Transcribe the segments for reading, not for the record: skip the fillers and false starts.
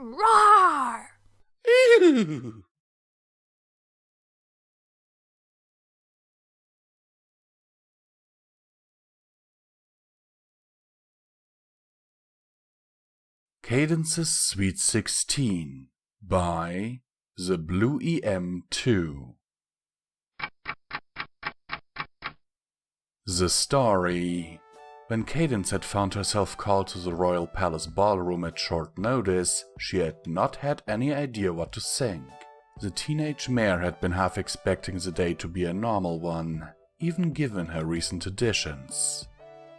Roar! Ew. Cadance's Sweet 16 by The Blue EM2. The story. When Cadance had found herself called to the Royal Palace ballroom at short notice, she had not had any idea what to think. The teenage mare had been half expecting the day to be a normal one, even given her recent additions.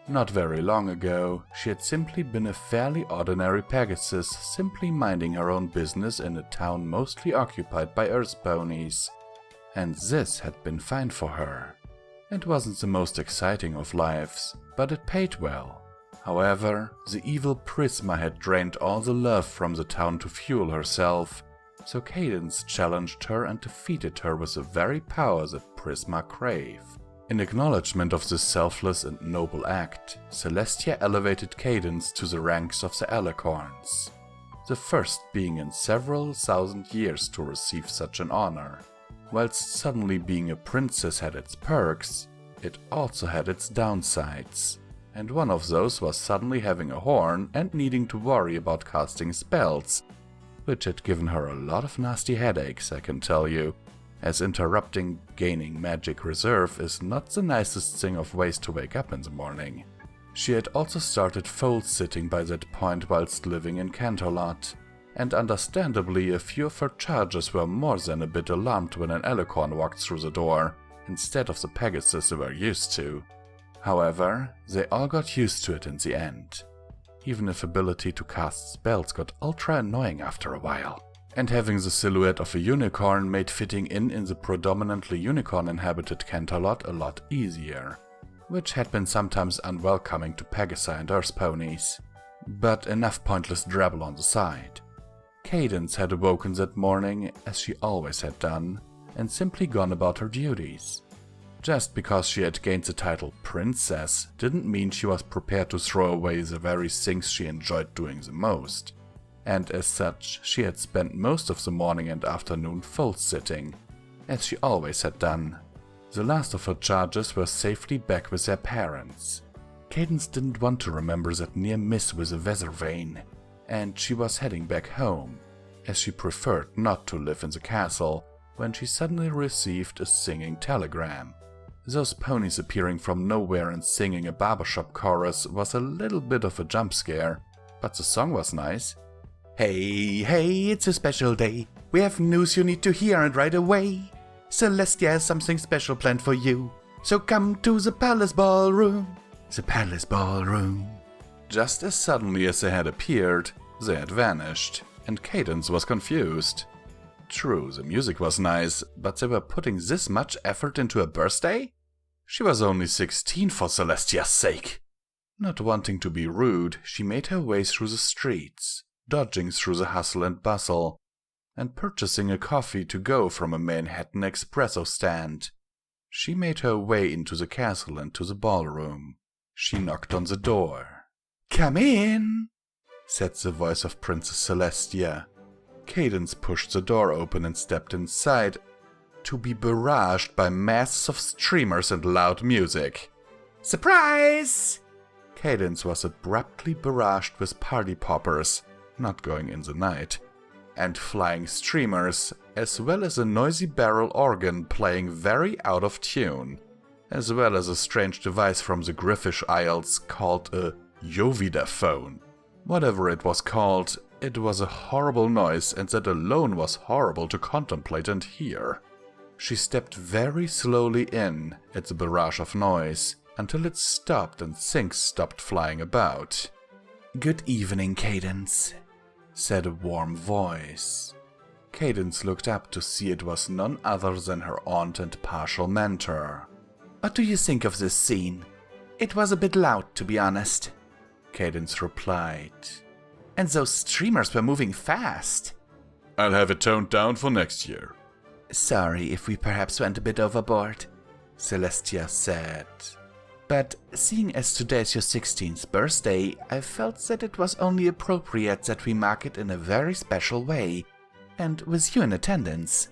Not very long ago, she had simply been a fairly ordinary Pegasus, simply minding her own business in a town mostly occupied by Earth ponies. And this had been fine for her. It wasn't the most exciting of lives, but it paid well. However, the evil Prisma had drained all the love from the town to fuel herself, so Cadance challenged her and defeated her with the very power that Prisma craved. In acknowledgement of this selfless and noble act, Celestia elevated Cadance to the ranks of the Alicorns, the first being in several thousand years to receive such an honor. Whilst suddenly being a princess had its perks, it also had its downsides, and one of those was suddenly having a horn and needing to worry about casting spells, which had given her a lot of nasty headaches, I can tell you, as interrupting gaining magic reserve is not the nicest thing of ways to wake up in the morning. She had also started foal-sitting by that point whilst living in Canterlot, and understandably a few of her charges were more than a bit alarmed when an Alicorn walked through the door, instead of the Pegasus they were used to. However, they all got used to it in the end, even if ability to cast spells got ultra annoying after a while. And having the silhouette of a unicorn made fitting in the predominantly unicorn-inhabited Canterlot a lot easier, which had been sometimes unwelcoming to Pegasi and Earth ponies. But enough pointless drabble on the side. Cadance had awoken that morning, as she always had done, and simply gone about her duties. Just because she had gained the title Princess didn't mean she was prepared to throw away the very things she enjoyed doing the most. And as such, she had spent most of the morning and afternoon foal-sitting, as she always had done. The last of her charges were safely back with their parents. Cadance didn't want to remember that near miss with a weather vane, and she was heading back home, as she preferred not to live in the castle, when she suddenly received a singing telegram. Those ponies appearing from nowhere and singing a barbershop chorus was a little bit of a jump scare, but the song was nice. Hey, hey, it's a special day. We have news you need to hear and right away. Celestia has something special planned for you. So come to the palace ballroom. The palace ballroom. Just as suddenly as they had appeared, they had vanished, and Cadance was confused. True, the music was nice, but they were putting this much effort into a birthday? She was only 16 for Celestia's sake. Not wanting to be rude, she made her way through the streets, dodging through the hustle and bustle, and purchasing a coffee to go from a Manhattan espresso stand. She made her way into the castle and to the ballroom. She knocked on the door. "Come in," said the voice of Princess Celestia. Cadance pushed the door open and stepped inside, to be barraged by masses of streamers and loud music. "Surprise!" Cadance was abruptly barraged with party poppers, not going in the night, and flying streamers, as well as a noisy barrel organ playing very out of tune, as well as a strange device from the Griffish Isles called a Yovidaphone. Whatever it was called, it was a horrible noise, and that alone was horrible to contemplate and hear. She stepped very slowly in at the barrage of noise, until it stopped and things stopped flying about. "Good evening, Cadance," said a warm voice. Cadance looked up to see it was none other than her aunt and partial mentor. "What do you think of this scene? It was a bit loud, to be honest," Cadance replied. "And those streamers were moving fast." "I'll have it toned down for next year." "Sorry if we perhaps went a bit overboard," Celestia said. But seeing as today is your 16th birthday, I felt that it was only appropriate that we mark it in a very special way, and with you in attendance.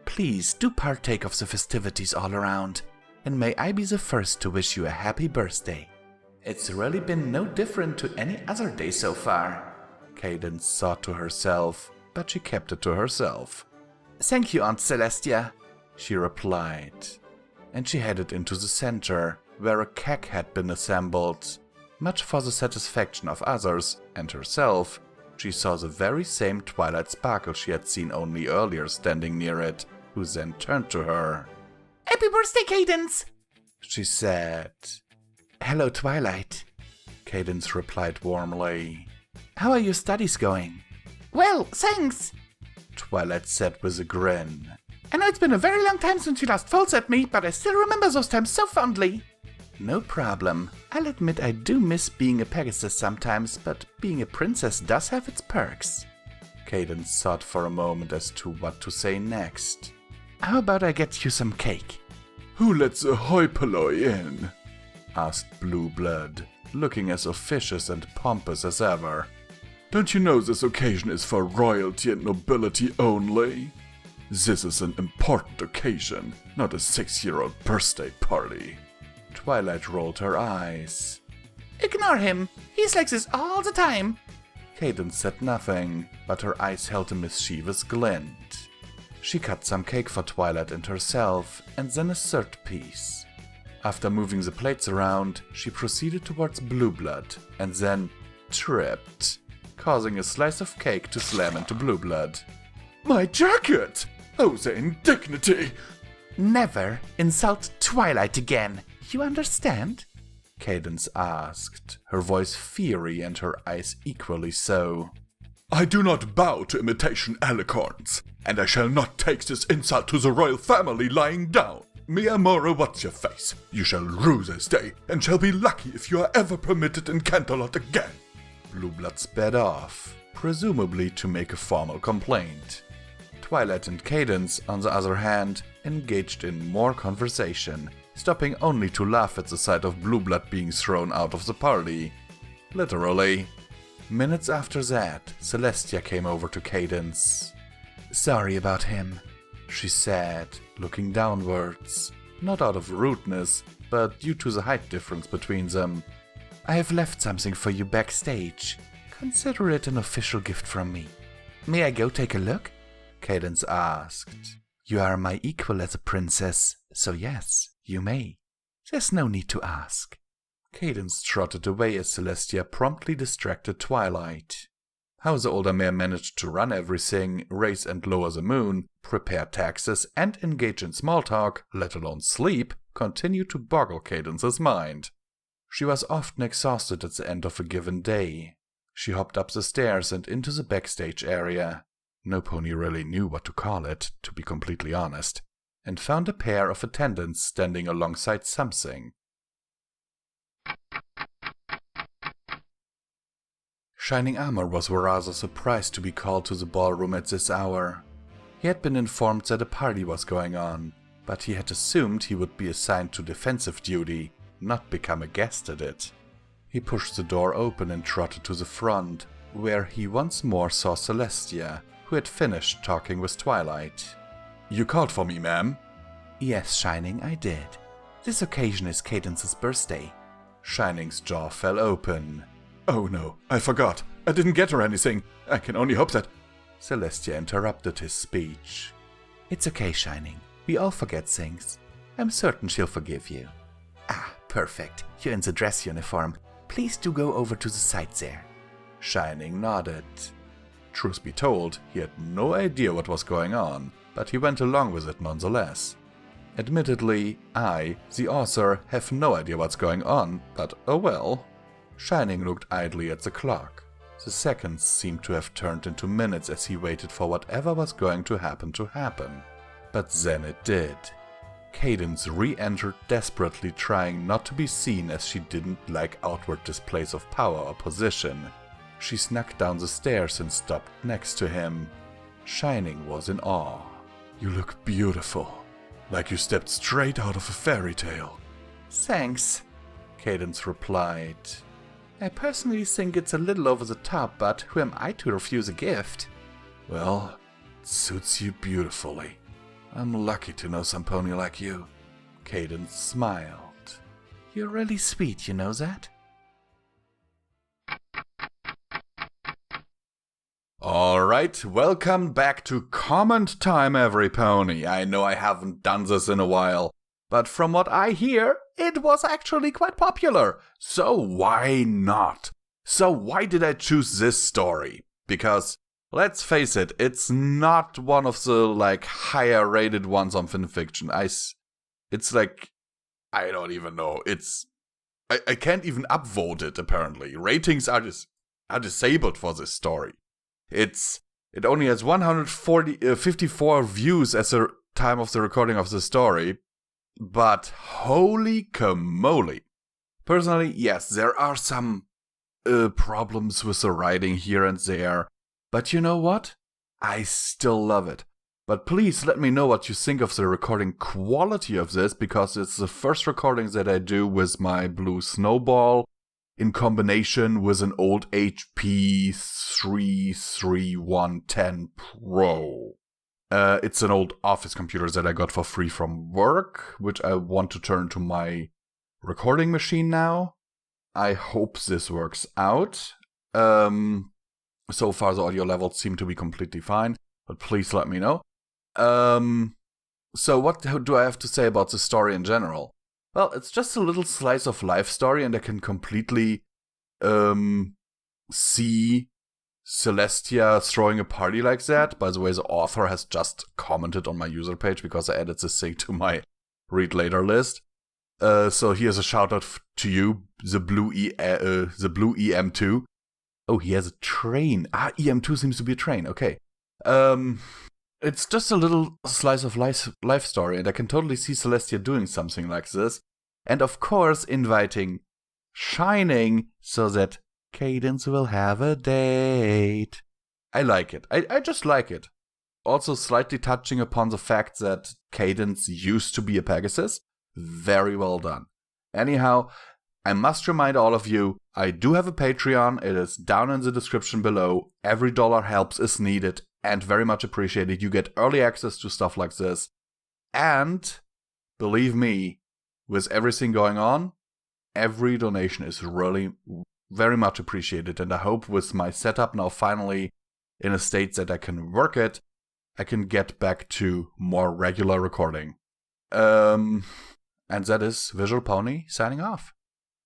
Please do partake of the festivities all around, and may I be the first to wish you a happy birthday. It's really been no different to any other day so far, Cadance thought to herself, but she kept it to herself. Thank you, Aunt Celestia, she replied, and she headed into the center, where a keg had been assembled. Much for the satisfaction of others and herself, she saw the very same Twilight Sparkle she had seen only earlier standing near it, who then turned to her. Happy birthday, Cadance, she said. Hello, Twilight, Cadance replied warmly. How are your studies going? Well, thanks, Twilight said with a grin. I know it's been a very long time since you last false at me, but I still remember those times so fondly. No problem. I'll admit I do miss being a Pegasus sometimes, but being a princess does have its perks. Cadance thought for a moment as to what to say next. How about I get you some cake? Who lets the hoi polloi in? Asked Blue Blood, looking as officious and pompous as ever. Don't you know this occasion is for royalty and nobility only? This is an important occasion, not a 6-year-old birthday party. Twilight rolled her eyes. Ignore him, he's like this all the time. Cadance said nothing, but her eyes held a mischievous glint. She cut some cake for Twilight and herself, and then a third piece. After moving the plates around, she proceeded towards Blue Blood, and then tripped, causing a slice of cake to slam into Blue Blood. My jacket! Oh, the indignity! Never insult Twilight again, you understand? Cadance asked, her voice fiery and her eyes equally so. I do not bow to imitation alicorns, and I shall not take this insult to the royal family lying down. Mia Mora, what's your face? You shall rue this day, and shall be lucky if you are ever permitted in Canterlot again. Blue Blood sped off, presumably to make a formal complaint. Twilight and Cadance, on the other hand, engaged in more conversation, stopping only to laugh at the sight of Blue Blood being thrown out of the party. Literally. Minutes after that, Celestia came over to Cadance. Sorry about him, she said, looking downwards, not out of rudeness, but due to the height difference between them. I have left something for you backstage. Consider it an official gift from me. May I go take a look? Cadance asked. You are my equal as a princess, so yes, you may. There's no need to ask. Cadance trotted away as Celestia promptly distracted Twilight. How the older mare managed to run everything, raise and lower the moon, prepare taxes, and engage in small talk, let alone sleep, continued to boggle Cadance's mind. She was often exhausted at the end of a given day. She hopped up the stairs and into the backstage area. No pony really knew what to call it, to be completely honest, and found a pair of attendants standing alongside something. Shining Armor was rather surprised to be called to the ballroom at this hour. He had been informed that a party was going on, but he had assumed he would be assigned to defensive duty, not become a guest at it. He pushed the door open and trotted to the front, where he once more saw Celestia, who had finished talking with Twilight. You called for me, ma'am? Yes, Shining, I did. This occasion is Cadance's birthday. Shining's jaw fell open. Oh no, I forgot. I didn't get her anything. I can only hope that... Celestia interrupted his speech. It's okay, Shining. We all forget things. I'm certain she'll forgive you. Ah, perfect. You're in the dress uniform. Please do go over to the side there. Shining nodded. Truth be told, he had no idea what was going on, but he went along with it nonetheless. Admittedly, I, the author, have no idea what's going on, but oh well. Shining looked idly at the clock. The seconds seemed to have turned into minutes as he waited for whatever was going to happen. But then it did. Cadance re-entered desperately, trying not to be seen as she didn't like outward displays of power or position. She snuck down the stairs and stopped next to him. Shining was in awe. You look beautiful. Like you stepped straight out of a fairy tale. Thanks. Cadance replied. I personally think it's a little over the top, but who am I to refuse a gift? Well, it suits you beautifully. I'm lucky to know some pony like you. Cadance smiled. You're really sweet, you know that? Alright, welcome back to comment time, every pony. I know I haven't done this in a while, but from what I hear, it was actually quite popular. So why not? So why did I choose this story? Because, let's face it, it's not one of the, higher rated ones on fanfiction. It's I don't even know. I can't even upvote it, apparently. Ratings are disabled for this story. It only has 154 views at the time of the recording of the story, but holy camole. Personally, yes, there are some problems with the writing here and there, but you know what? I still love it. But please let me know what you think of the recording quality of this, because it's the first recording that I do with my blue snowball, in combination with an old HP 33110 Pro. It's an old office computer that I got for free from work, which I want to turn to my recording machine now. I hope this works out. So far the audio levels seem to be completely fine, but please let me know. So what do I have to say about the story in general? Well, it's just a little slice of life story, and I can completely see Celestia throwing a party like that. By the way, the author has just commented on my user page because I added this thing to my read later list. So here's a shout out to you, the blue EM2. Oh, he has a train. EM2 seems to be a train. Okay. It's just a little slice of life story, and I can totally see Celestia doing something like this. And of course, inviting Shining so that Cadance will have a date. I like it. I just like it. Also slightly touching upon the fact that Cadance used to be a Pegasus. Very well done. Anyhow, I must remind all of you, I do have a Patreon. It is down in the description below. Every dollar helps is needed and very much appreciated. You get early access to stuff like this. And, believe me, with everything going on, every donation is really very much appreciated. And I hope with my setup now finally in a state that I can work it, I can get back to more regular recording. And that is Visual Pony signing off.